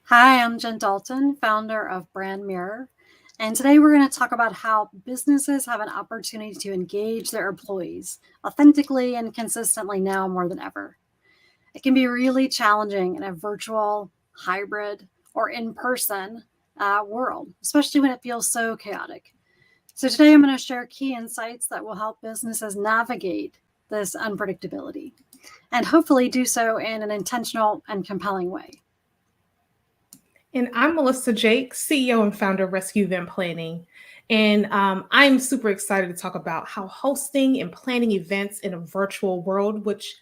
Hi, I'm Jen Dalton, founder of Brand Mirror. And today we're going to talk about how businesses have an opportunity to engage their employees authentically and consistently now more than ever. It can be really challenging in a virtual, hybrid, or in person world, especially when it feels so chaotic. So today I'm going to share key insights that will help businesses navigate this unpredictability and hopefully do so in an intentional and compelling way. And I'm Melissa Jake, CEO and founder of Rescue Event Planning. And I'm super excited to talk about how hosting and planning events in a virtual world, which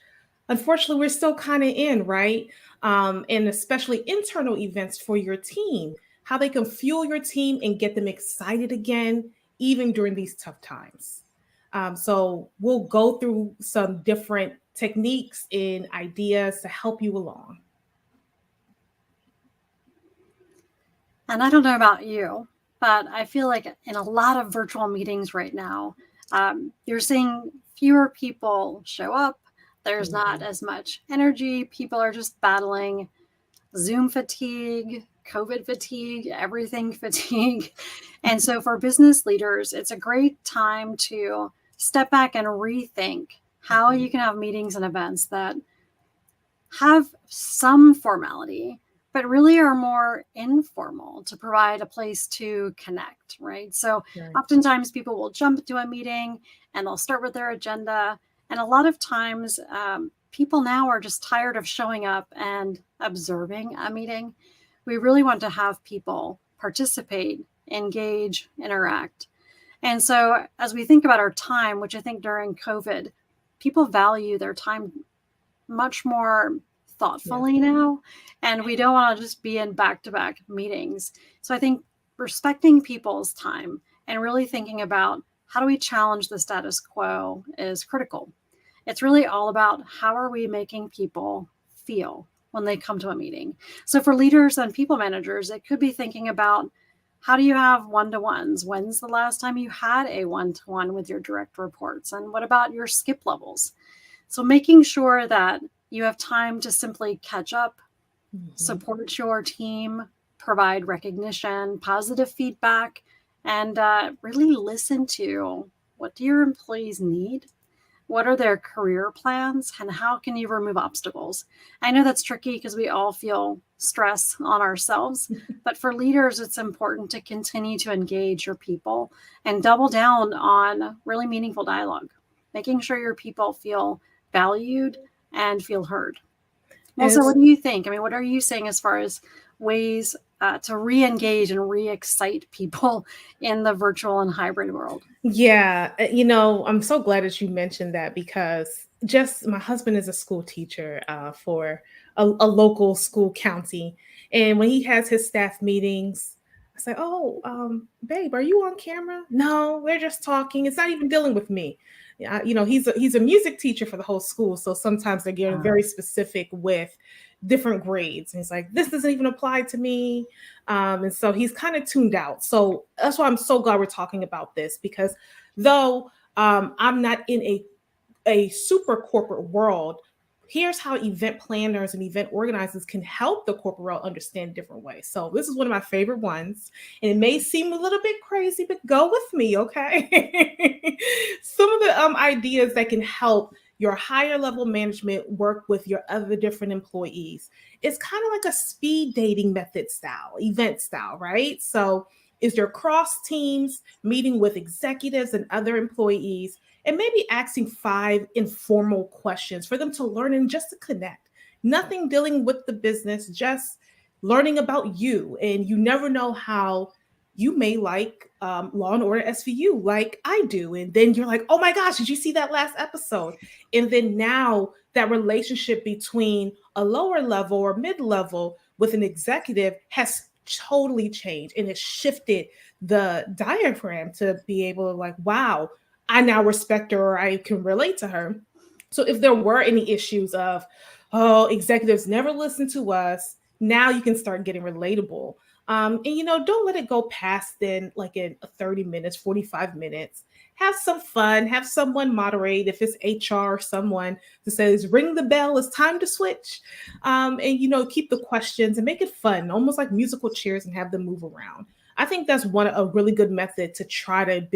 unfortunately we're still kind of in, right? And especially internal events for your team, how they can fuel your team and get them excited again, even during these tough times. So we'll go through some different techniques and ideas to help you along. And I don't know about you, but I feel like in a lot of virtual meetings right now, you're seeing fewer people show up. There's not Mhm. as much energy. People are just battling Zoom fatigue, COVID fatigue, everything fatigue. And so for business leaders, it's a great time to step back and rethink how Mhm. you can have meetings and events that have some formality, but really are more informal to provide a place to connect, right? So Right. oftentimes people will jump into a meeting and they'll start with their agenda. And a lot of times, people now are just tired of showing up and observing a meeting. We really want to have people participate, engage, interact. And so, as we think about our time, which I think during COVID, people value their time much more Yeah. thoughtfully now, and we don't want to just be in back-to-back meetings. So I think respecting people's time and really thinking about how do we challenge the status quo is critical. It's really all about how are we making people feel when they come to a meeting. So for leaders and people managers, it could be thinking about how do you have one-to-ones? When's the last time you had a one-to-one with your direct reports? And what about your skip levels? So making sure that you have time to simply catch up, Mhm. support your team, provide recognition, positive feedback, and really listen to what do your employees need? What are their career plans? And how can you remove obstacles? I know that's tricky because we all feel stress on ourselves, but for leaders, it's important to continue to engage your people and double down on really meaningful dialogue, making sure your people feel valued and feel heard. And Melissa, what do you think? I mean, what are you saying as far as ways to re engage and re excite people in the virtual and hybrid world? yeah, I'm so glad that you mentioned that because just my husband is a school teacher for a local school county. And when he has his staff meetings, I say, "Oh, babe, are you on camera?" No, we're just talking. It's not even dealing with me. Yeah, he's a music teacher for the whole school, so sometimes they're getting very specific with different grades. And he's like, "This doesn't even apply to me." And so he's kind of tuned out. So that's why I'm so glad we're talking about this because though I'm not in a super corporate world, here's how event planners and event organizers can help the corporate world understand different ways. So this is one of my favorite ones, and it may seem a little bit crazy, but go with me, okay? Some of the ideas that can help your higher level management work with your other different employees. It's kind of like a speed dating method style, event style, right? So is your cross teams meeting with executives and other employees and maybe asking 5 informal questions for them to learn and just to connect. Nothing dealing with the business, just learning about you. And you never know how you may like Law and Order SVU like I do. And then you're like, oh my gosh, did you see that last episode? And then now that relationship between a lower level or mid level with an executive has totally changed and it shifted the diaphragm to be able to like, wow, I now respect her or I can relate to her. So if there were any issues of, oh, executives never listen to us, now you can start getting relatable. And don't let it go past then like in 30 minutes, 45 minutes. have some fun, have someone moderate if it's HR or someone that says, ring the bell, it's time to switch. And, keep the questions and make it fun, almost like musical chairs and have them move around. I think that's a really good method to try to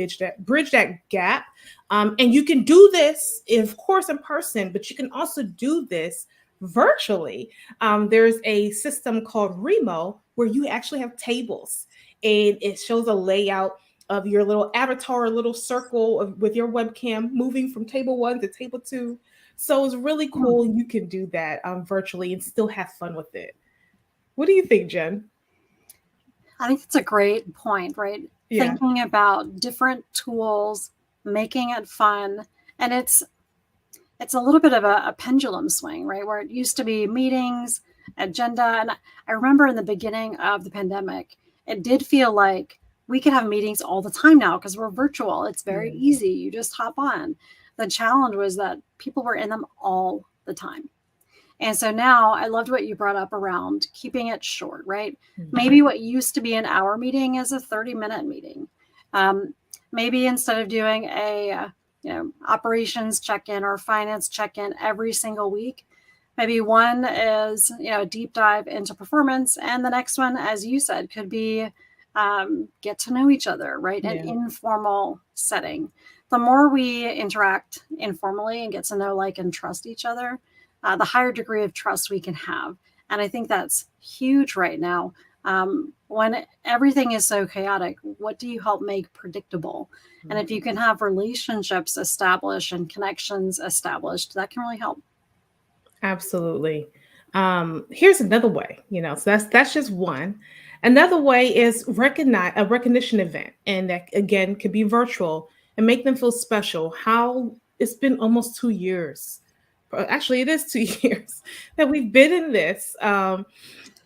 bridge that gap. And you can do this, of course, in person, but you can also do this virtually. There's a system called Remo where you actually have tables, and it shows a layout of your little avatar, a little circle with your webcam moving from table 1 to table 2. So it's really cool. You can do that virtually and still have fun with it. What do you think, Jen? I think it's a great point, right? Yeah. Thinking about different tools, making it fun. And it's a little bit of a pendulum swing, right? Where it used to be meetings, agenda. And I remember in the beginning of the pandemic, it did feel like we could have meetings all the time now because we're virtual. It's very easy. You just hop on. The challenge was that people were in them all the time. And so now I loved what you brought up around keeping it short, right? Mhm. Maybe what used to be an hour meeting is a 30-minute meeting. Maybe instead of doing a operations check-in or finance check-in every single week, maybe one is a deep dive into performance, and the next one, as you said, could be get to know each other, right? An informal setting. The more we interact informally and get to know, like, and trust each other, the higher degree of trust we can have. And I think that's huge right now. When everything is so chaotic, what do you help make predictable? And if you can have relationships established and connections established, that can really help. Absolutely. Here's another way, so that's just one. Another way is recognize a recognition event, and that again could be virtual and make them feel special. How it's been almost 2 years. Actually, it is 2 years that we've been in this,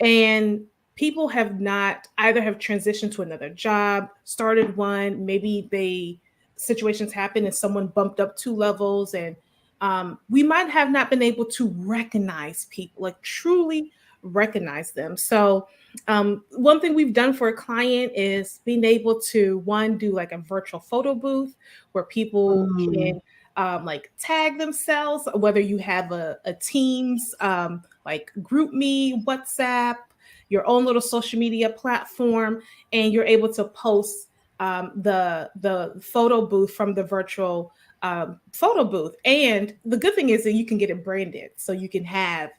and people have not either have transitioned to another job, started one. Maybe situations happen and someone bumped up 2 levels, and we might have not been able to recognize people, like truly recognize them. So, one thing we've done for a client is being able to do like a virtual photo booth where people can like tag themselves, whether you have a Teams, like Group Me, WhatsApp, your own little social media platform, and you're able to post the photo booth from the virtual photo booth. And the good thing is that you can get it branded. So you can have,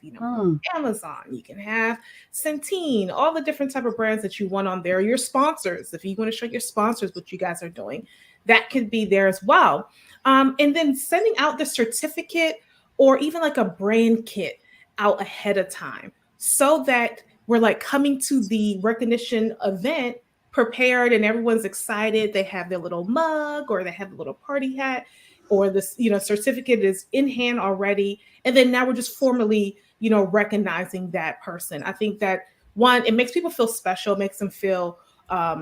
Amazon, you can have Centene, all the different type of brands that you want on there. Your sponsors, if you want to show your sponsors what you guys are doing, that could be there as well. And then sending out the certificate or even like a brand kit out ahead of time so that we're like coming to the recognition event prepared and everyone's excited. They have their little mug or they have a little party hat or this, certificate is in hand already. And then now we're just formally, recognizing that person. I think that one, it makes people feel special, makes them feel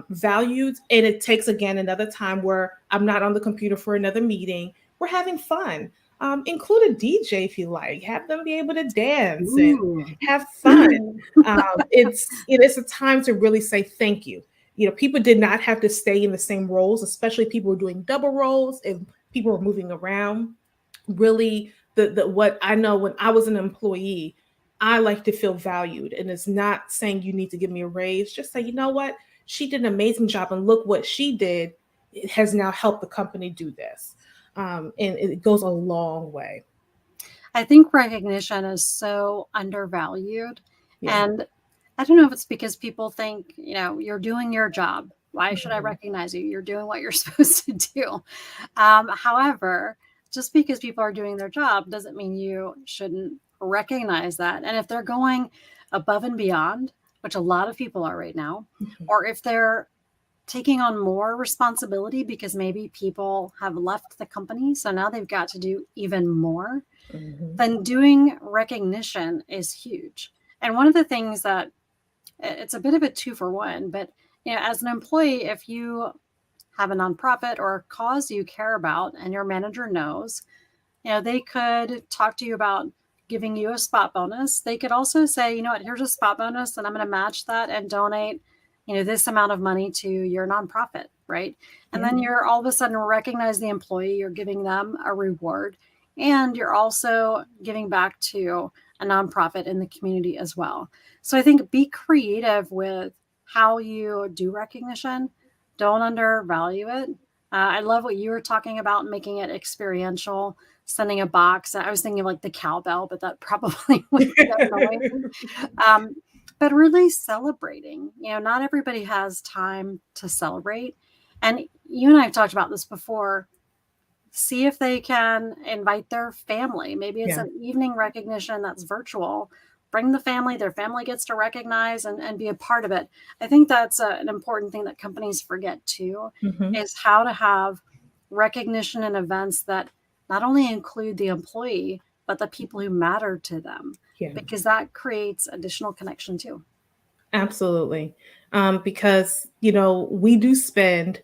valued. And it takes, again, another time where I'm not on the computer for another meeting. We're having fun. Include a DJ if you like. Have them be able to dance and have fun. It's a time to really say thank you. People did not have to stay in the same roles, especially people were doing double roles and people were moving around. Really, the what I know when I was an employee, I like to feel valued. And it's not saying you need to give me a raise. Just say, you know what? She did an amazing job and look what she did. It has now helped the company do this. And it goes a long way. I think recognition is so undervalued. Yeah. And I don't know if it's because people think, you're doing your job. Why should I recognize you? You're doing what you're supposed to do. However, just because people are doing their job doesn't mean you shouldn't recognize that. And if they're going above and beyond, which a lot of people are right now, or if they're taking on more responsibility because maybe people have left the company, so now they've got to do even more, then doing recognition is huge. And one of the things that it's a bit of a 2-for-1, but as an employee, if you have a nonprofit or a cause you care about and your manager knows, they could talk to you about giving you a spot bonus. They could also say, you know what, here's a spot bonus and I'm going to match that and donate this amount of money to your nonprofit, right? And Yeah. then you're all of a sudden recognize the employee, you're giving them a reward, and you're also giving back to a nonprofit in the community as well. So I think be creative with how you do recognition. Don't undervalue it. I love what you were talking about, making it experiential, sending a box. I was thinking like the cowbell, but that probably would be annoying. Um, but really celebrating. Not everybody has time to celebrate. And you and I have talked about this before. See if they can invite their family. Maybe it's Yeah. an evening recognition that's virtual. Bring the family, their family gets to recognize and be a part of it. I think that's an important thing that companies forget too, Hmm. is how to have recognition and events that not only include the employee, but the people who matter to them, Yeah. because that creates additional connection too. Absolutely. Because, we do spend,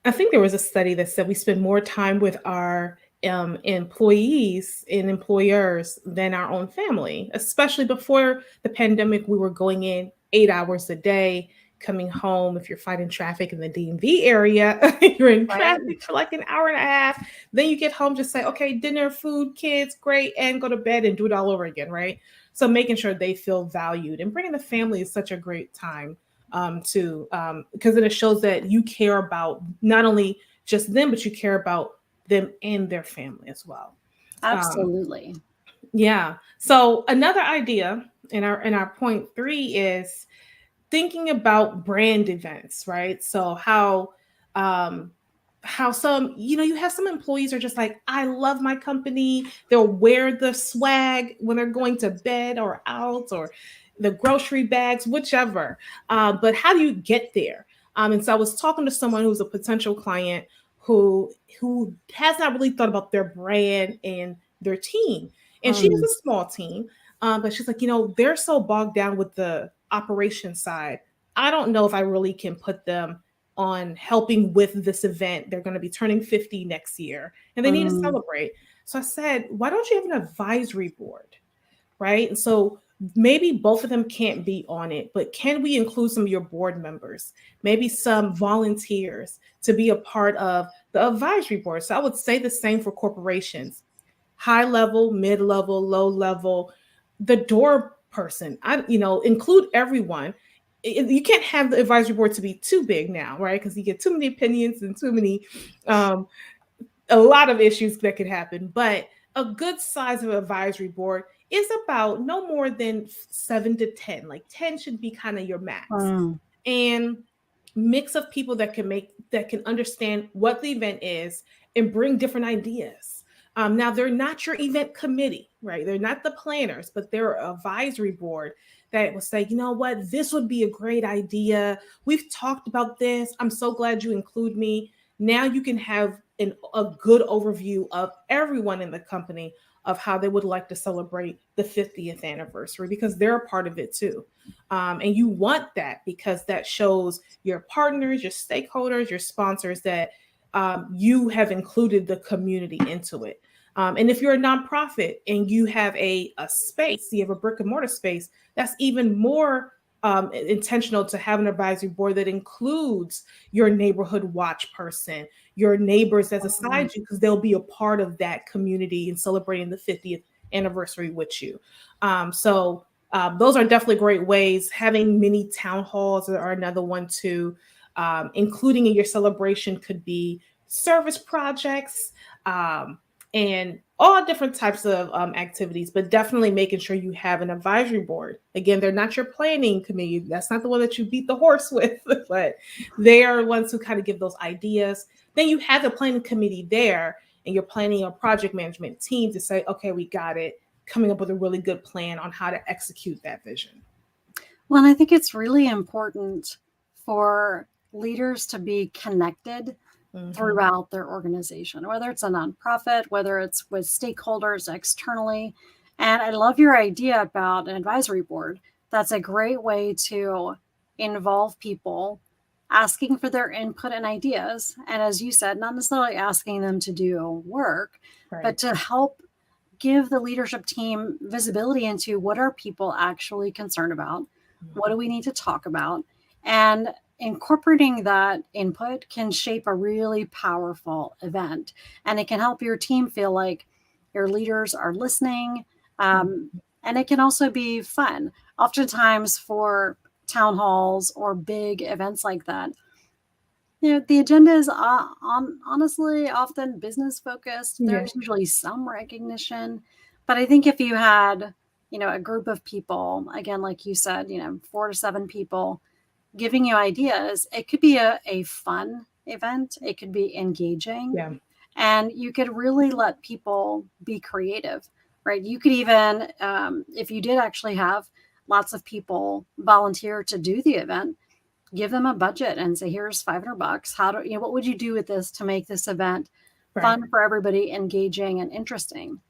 I think there was a study that said we spend more time with our employees and employers than our own family, especially before the pandemic. We were going in 8 hours a day, coming home. If you're fighting traffic in the DMV area, you're in Right? traffic for like an hour and a half. Then you get home, just say, okay, dinner, food, kids, great, and go to bed and do it all over again, right? So making sure they feel valued and bringing the family is such a great time to because then it shows that you care about not only just them, but you care about them and their family as well. Um, Absolutely. yeah. So another idea in our point three is thinking about brand events, right? So um how some, you have some employees are just like, I love my company. They'll wear the swag when they're going to bed or out or the grocery bags, whichever. But how do you get there? And so I was talking to someone who's a potential client who has not really thought about their brand and their team. And she has Mm, a small team, but she's like, they're so bogged down with the operation side. I don't know if I really can put them on helping with this event. They're going to be turning 50 next year and they need to mm, celebrate. So I said, why don't you have an advisory board? Right. And so maybe both of them can't be on it, but can we include some of your board members, maybe some volunteers to be a part of the advisory board? So I would say the same for corporations: high level, mid level, low level, the door person. Include everyone. You can't have the advisory board to be too big now, right? Because you get too many opinions and too many, um, a lot of issues that could happen. But a good size of advisory board is about no more than 7 to 10. Like 10 should be kind of your max. mm. And mix of people that can understand what the event is and bring different ideas. Now they're not your event committee, right? They're not the planners, but they're an advisory board that will say, you know what, this would be a great idea. We've talked about this. I'm so glad you include me. Now you can have a good overview of everyone in the company of how they would like to celebrate the 50th anniversary because they're a part of it too. And you want that because that shows your partners, your stakeholders, your sponsors that you have included the community into it. And if you're a nonprofit and you have a space, you have a brick and mortar space, that's even more intentional to have an advisory board that includes your neighborhood watch person, your neighbors as Mm. aside you, because they'll be a part of that community and celebrating the 50th anniversary with you. Those are definitely great ways. Having mini town halls are another one too. Including in your celebration could be service projects and all different types of activities, but definitely making sure you have an advisory board. Again, they're not your planning committee. That's not the one that you beat the horse with, but they are ones who kind of give those ideas. Then you have the planning committee there, and you're planning a project management team to say, okay, we got it, coming up with a really good plan on how to execute that vision. Well, and I think it's really important for leaders to be connected Hmm. throughout their organization, whether it's a nonprofit, whether it's with stakeholders externally. And I love your idea about an advisory board. That's a great way to involve people, asking for their input and ideas. And as you said, not necessarily asking them to do work, but Right. to help give the leadership team visibility into what are people actually concerned about, what Mhm. do we need to talk about, And incorporating that input can shape a really powerful event. And it can help your team feel like your leaders are listening. Um, and it can also be fun. Oftentimes, for town halls or big events like that, the agenda is honestly often business focused. Yeah. There's usually some recognition, but I think if you had, a group of people, again, like you said, 4 to 7 people giving you ideas, it could be a fun event. It could be engaging, Yeah. and you could really let people be creative, right? You could even, if you did actually have lots of people volunteer to do the event, give them a budget and say, here's $500. What would you do with this to make this event Right. fun for everybody, engaging and interesting?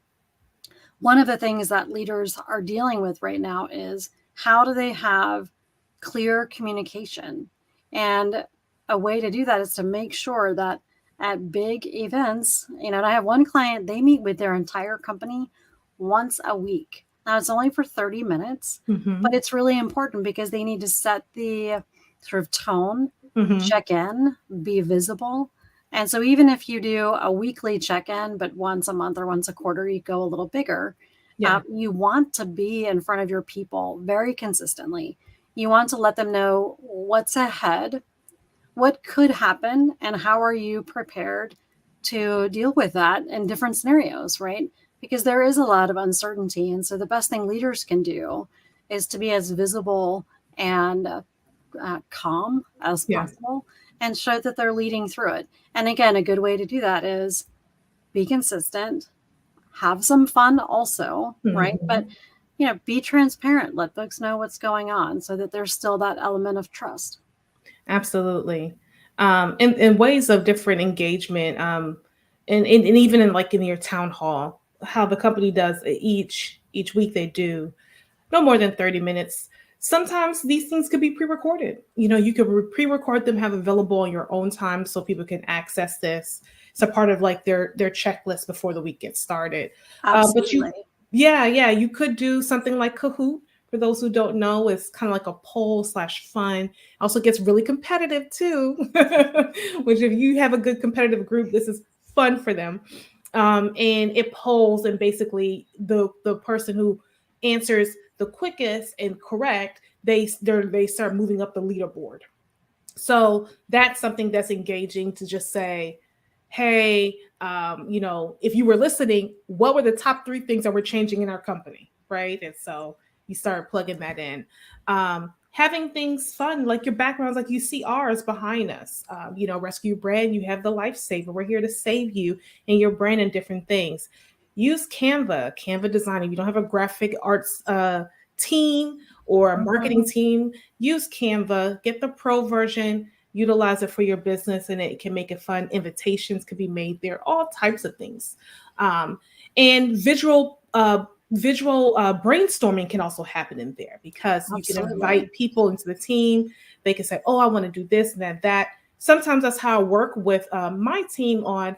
One of the things that leaders are dealing with right now is, how do they have clear communication? And a way to do that is to make sure that at big events, and I have one client, they meet with their entire company once a week. Now it's only for 30 minutes, but Mm-hmm. it's really important because they need to set the sort of tone, Mm-hmm. check in, be visible. And so even if you do a weekly check in, but once a month or once a quarter, you go a little bigger, Yeah. you want to be in front of your people very consistently. You want to let them know what's ahead, what could happen, and how are you prepared to deal with that in different scenarios, right? Because there is a lot of uncertainty. And so the best thing leaders can do is to be as visible and calm as Yeah. possible and show that they're leading through it. And again, a good way to do that is be consistent, have some fun also, right? But Mm-hmm. be transparent, let folks know what's going on so that there's still that element of trust. Absolutely. And ways of different engagement, and even in like in your town hall, how the company does each week they do no more than 30 minutes. Sometimes these things could be pre-recorded. You could pre-record them, have available on your own time so people can access this. It's a part of like their checklist before the week gets started. But Absolutely. yeah, you could do something like Kahoot. For those who don't know, it's kind of like a poll/fun. Also gets really competitive too, which if you have a good competitive group, this is fun for them. And it polls, and basically the person who answers the quickest and correct, they start moving up the leaderboard. So that's something that's engaging, to just say, hey, if you were listening, what were the top 3 things that were changing in our company, right? And so you start plugging that in. Having things fun, like your backgrounds, like you see ours behind us. Rescue Brand, you have the lifesaver. We're here to save you and your brand and different things. Use Canva design. If you don't have a graphic arts team or a marketing team, use Canva, get the pro version, utilize it for your business, and it can make it fun. Invitations could be made there, all types of things. And visual brainstorming can also happen in there, because you can Absolutely. invite people into the team. They can say, oh, I want to do this and that. Sometimes that's how I work with my team on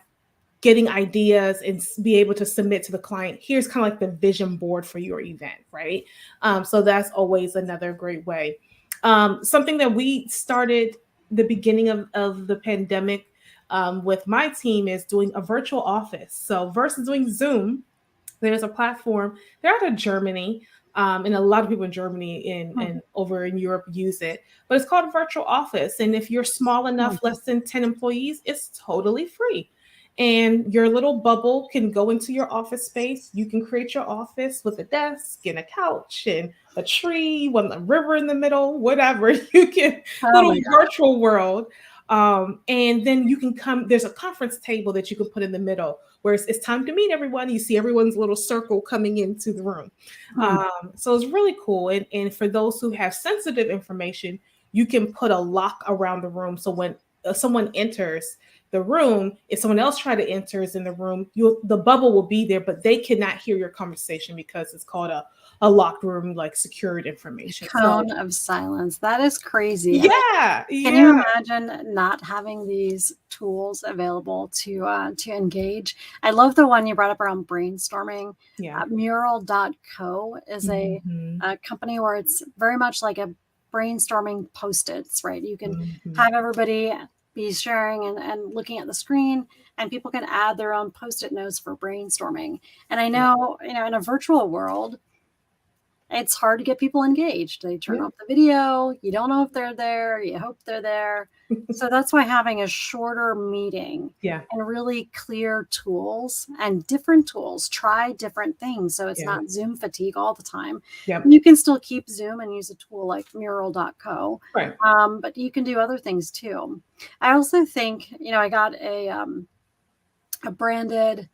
getting ideas and be able to submit to the client. Here's kind of like the vision board for your event, right? So that's always another great way. Something that we started the beginning of the pandemic with my team is doing a virtual office. So versus doing Zoom, there's a platform. They're out of Germany, and a lot of people in Germany and over in Europe use it. But it's called a virtual office. And if you're small enough, less than 10 employees, it's totally free. And your little bubble can go into your office space. You can create your office with a desk and a couch and a tree, with a river in the middle, whatever. You can, Oh little my gosh. virtual world. And then you can come, there's a conference table that you can put in the middle where it's time to meet everyone. You see everyone's little circle coming into the room. Hmm. So it's really cool. And for those who have sensitive information, you can put a lock around the room. So when someone enters the room, if someone else try to enters in the room, the bubble will be there, but they cannot hear your conversation because it's called a locked room, like secured information. So Cone of silence. That is crazy. yeah, Can you yeah, imagine not having these tools available to engage? I love the one you brought up around brainstorming. yeah. Mural.co is Mhm. a company where it's very much like a brainstorming post-its, right? You can Mhm. have everybody be sharing and looking at the screen, and people can add their own post-it notes for brainstorming. And I Yeah. know, in a virtual world, it's hard to get people engaged. They turn Yeah. off the video. You don't know if they're there. You hope they're there. So that's why having a shorter meeting Yeah. and really clear tools and different tools, try different things. So it's Yeah. not Zoom fatigue all the time. Yep. You can still keep Zoom and use a tool like mural.co, Right. but you can do other things too. I also think, I got a branded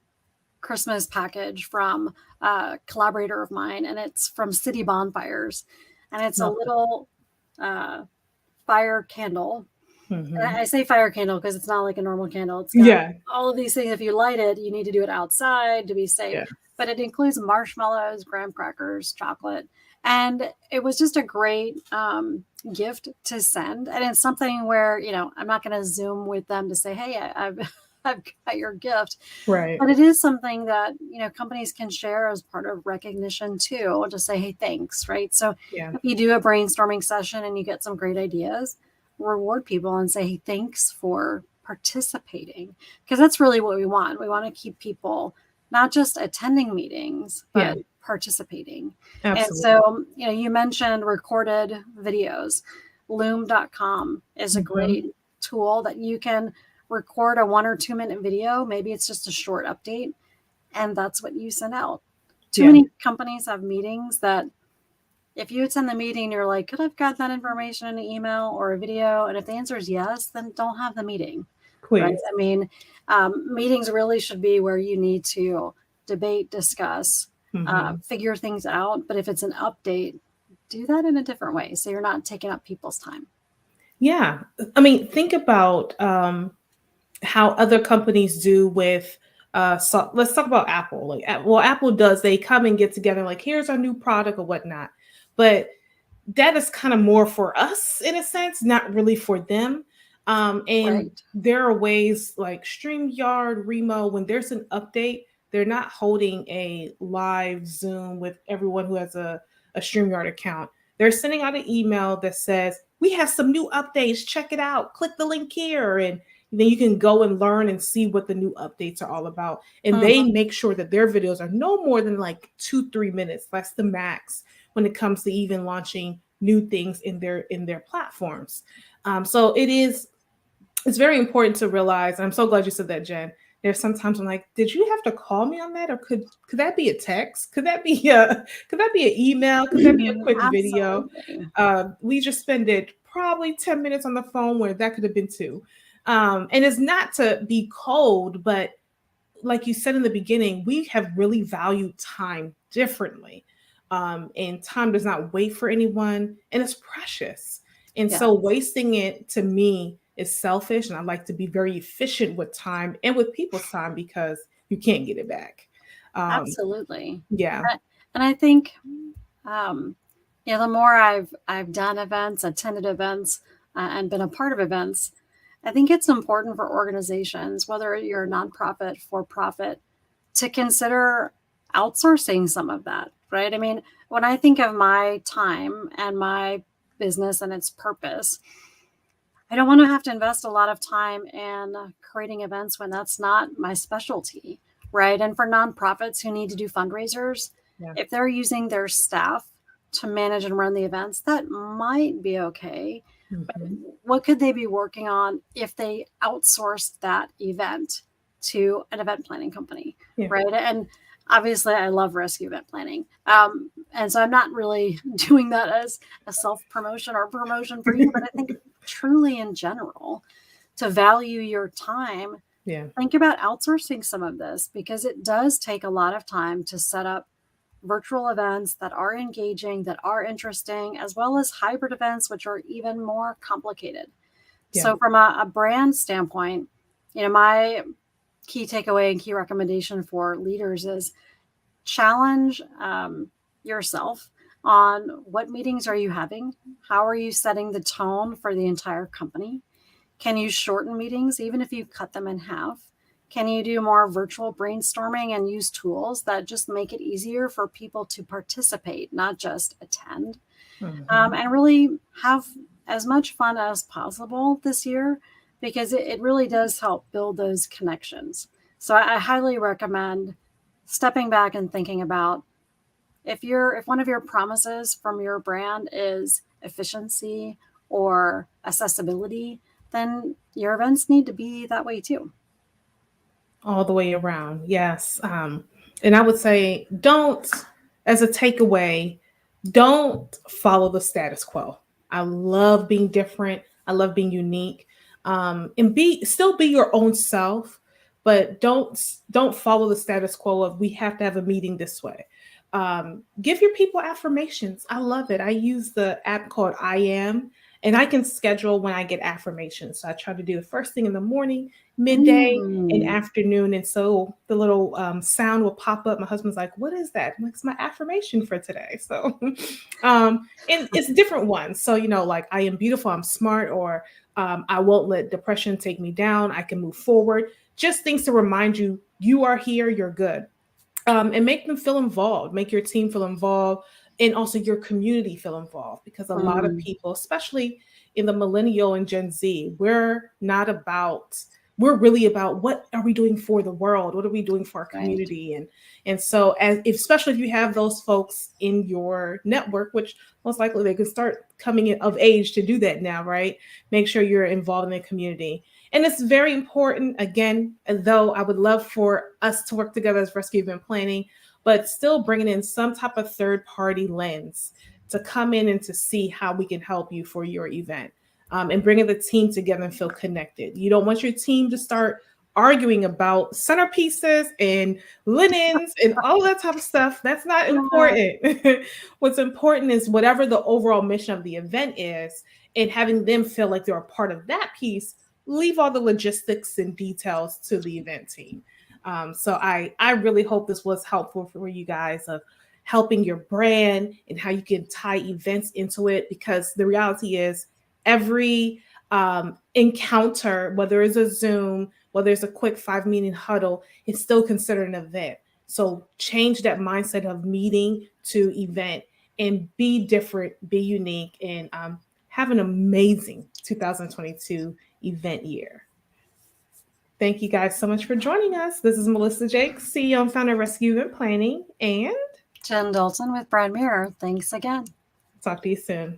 Christmas package from a collaborator of mine, and it's from City Bonfires, and it's a Okay. little uh, fire candle. And Mhm. I say fire candle because it's not like a normal candle. It's got Yeah. all of these things. If you light it, you need to do it outside to be safe. Yeah. But it includes marshmallows, graham crackers, chocolate, and it was just a great gift to send. And it's something where I'm not going to Zoom with them to say, "Hey, I've I've got your gift." Right. But it is something that, companies can share as part of recognition too, to say, hey, thanks, right? So Yeah. if you do a brainstorming session and you get some great ideas, reward people and say, hey, thanks for participating. Because that's really what we want. We want to keep people not just attending meetings, Yeah. but participating. And Absolutely. so, you mentioned recorded videos. Loom.com is a Mhm. great tool that you can record a 1 or 2 minute video. Maybe it's just a short update, and that's what you send out. Too Yeah. many companies have meetings that if you attend the meeting, you're like, could I've got that information in an email or a video? And if the answer is yes, then don't have the meeting, right? Please. I mean, meetings really should be where you need to debate, discuss, Mhm. figure things out. But if it's an update, do that in a different way so you're not taking up people's time. Yeah. I mean, think about how other companies do with so let's talk about Apple. Like well, Apple does, they come and get together like here's our new product or whatnot. But that is kind of more for us in a sense, not really for them. And Right. there are ways like StreamYard, Remo, when there's an update, they're not holding a live Zoom with everyone who has a StreamYard account. They're sending out an email that says, we have some new updates. Check it out. Click the link here. And then you can go and learn and see what the new updates are all about. And they Mhm. make sure that their videos are no more than like 2-3 minutes. That's the max when it comes to even launching new things in their platforms. So it's very important to realize. And I'm so glad you said that, Jen. There's sometimes I'm like, did you have to call me on that, or could that be a text? Could that be an email? Could that be a quick video? Absolutely. We just spend it probably 10 minutes on the phone where that could have been two. And it's not to be cold, but like you said in the beginning, we have really valued time differently. And time does not wait for anyone, and it's precious. And so Yes. wasting it to me is selfish. And I like to be very efficient with time and with people's time because you can't get it back. Um, Absolutely. yeah. And I think, um, the more I've done events, attended events, and been a part of events, I think it's important for organizations, whether you're a nonprofit, for profit, to consider outsourcing some of that, right? I mean, when I think of my time and my business and its purpose, I don't want to have to invest a lot of time in creating events when that's not my specialty, right? And for nonprofits who need to do fundraisers, Yeah. if they're using their staff to manage and run the events, that might be okay. But Mhm. what could they be working on if they outsourced that event to an event planning company, Yeah. right? And obviously, I love rescue event planning. And so I'm not really doing that as a self promotion or promotion for you, but I think truly in general, to value your time, Yeah. think about outsourcing some of this because it does take a lot of time to set up virtual events that are engaging, that are interesting, as well as hybrid events, which are even more complicated. Yeah. So, from a brand standpoint, my key takeaway and key recommendation for leaders is challenge yourself on what meetings are you having? How are you setting the tone for the entire company? Can you shorten meetings, even if you cut them in half? Can you do more virtual brainstorming and use tools that just make it easier for people to participate, not just attend? Mhm. and really have as much fun as possible this year, because it really does help build those connections. So I highly recommend stepping back and thinking about, if one of your promises from your brand is efficiency or accessibility, then your events need to be that way too. All the way around. Yes. And I would say, don't, as a takeaway, don't follow the status quo. I love being different. I love being unique. And still be your own self, but don't follow the status quo of we have to have a meeting this way. Give your people affirmations. I love it. I use the app called I Am, and I can schedule when I get affirmations. So I try to do the first thing in the morning, midday, and Mm, afternoon. And so the little sound will pop up. My husband's like, "What is that?" I'm like, "It's my affirmation for today." So, and it's different ones. So, like, I am beautiful, I'm smart, or I won't let depression take me down. I can move forward. Just things to remind you, you are here, you're good. And make them feel involved, make your team feel involved, and also your community feel involved, because a lot of mm, people, especially in the millennial and Gen Z, we're really about what are we doing for the world, what are we doing for our right. community, and so especially if you have those folks in your network, which most likely they could start coming of age to do that now, right? Make sure you're involved in the community. And it's very important, again, though I would love for us to work together as rescue event planning, but still bringing in some type of third party lens to come in and to see how we can help you for your event, and bringing the team together and feel connected. You don't want your team to start arguing about centerpieces and linens and all that type of stuff. That's not Yeah. important. What's important is whatever the overall mission of the event is, and having them feel like they're a part of that piece. Leave all the logistics and details to the event team. So I really hope this was helpful for you guys of helping your brand and how you can tie events into it, because the reality is every encounter, whether it's a Zoom, whether it's a quick 5 minute huddle, it's still considered an event. So change that mindset of meeting to event, and be different, be unique, and have an amazing 2022 event year. Thank you guys so much for joining us. This is Melissa Jakes, CEO and founder of Rescue Event Planning, and Jen Dalton with Brad Mirror. Thanks again. talk to you soon.